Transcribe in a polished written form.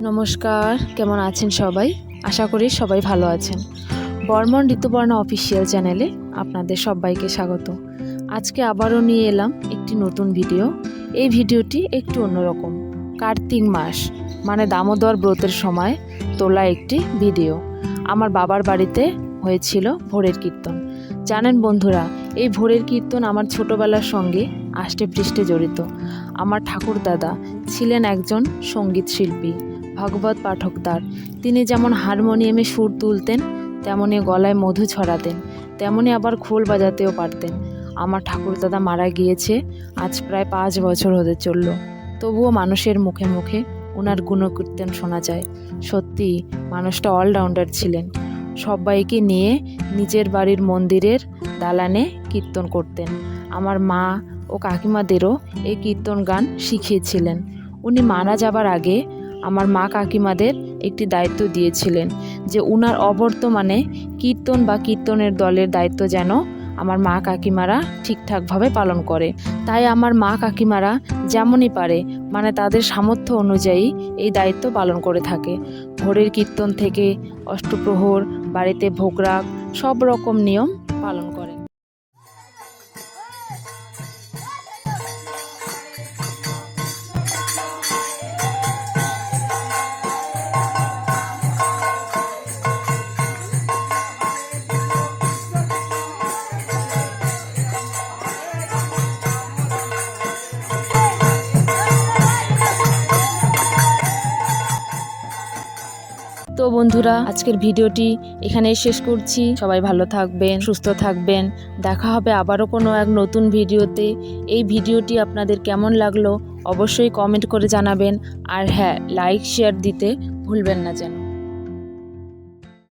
নমস্কার, কেমন আছেন সবাই? আশা করি সবাই ভালো আছেন। বর্মন ঋতুপর্ণা অফিসিয়াল চ্যানেলে আপনাদের সবাইকে স্বাগত। আজকে আবারও নিয়ে এলাম একটি নতুন ভিডিও। এই ভিডিওটি একটু অন্যরকম। কার্তিক মাস মানে দামোদর ব্রতের সময় তোলা একটি ভিডিও। আমার বাবার বাড়িতে হয়েছিল ভোরের কীর্তন। জানেন বন্ধুরা, এই ভোরের কীর্তন আমার ছোটোবেলার সঙ্গে আষ্টে পৃষ্ঠে জড়িত। আমার ঠাকুরদাদা ছিলেন একজন সঙ্গীত শিল্পী, ভাগবত পাঠকদার। তিনি যেমন হারমোনিয়ামে সুর তুলতেন, তেমনি গলায় মধু ছড়াতেন, তেমনি আবার খোল বাজাতেও পারতেন। আমার ঠাকুরদাদা মারা গিয়েছে আজ প্রায় 5 বছর হতে চলল। তবুও মানুষের মুখে মুখে ওনার গুণকীর্তন শোনা যায়। সত্যি মানুষটা অলরাউন্ডার ছিলেন। সবাইকে নিয়ে নিজের বাড়ির মন্দিরের দালানে কীর্তন করতেন। আমার মা ও কাকিমাদেরও এই কীর্তন গান শিখিয়েছিলেন। উনি মারা যাবার আগে আমার মা কাকিমাদের একটি দায়িত্ব দিয়েছিলেন যে উনার অবর্তমানে কীর্তন বা কীর্তনের দলের দায়িত্ব যেন আমার মা কাকিমারা ঠিকঠাকভাবে পালন করে। তাই আমার মা কাকিমারা যেমনই পারে মানে তাদের সামর্থ্য অনুযায়ী এই দায়িত্ব পালন করে থাকে। ভোরের কীর্তন থেকে অষ্টপ্রহর, বাড়িতে ভোগরাগ সব রকম নিয়ম পালন করে। তো বন্ধুরা, আজকের ভিডিওটি এখানেই শেষ করছি। সবাই ভালো থাকবেন, সুস্থ থাকবেন। দেখা হবে আবারও কোনো এক নতুন ভিডিওতে। এই ভিডিওটি আপনাদের কেমন লাগলো অবশ্যই কমেন্ট করে জানাবেন। আর হ্যাঁ, লাইক শেয়ার দিতে ভুলবেন না যেন।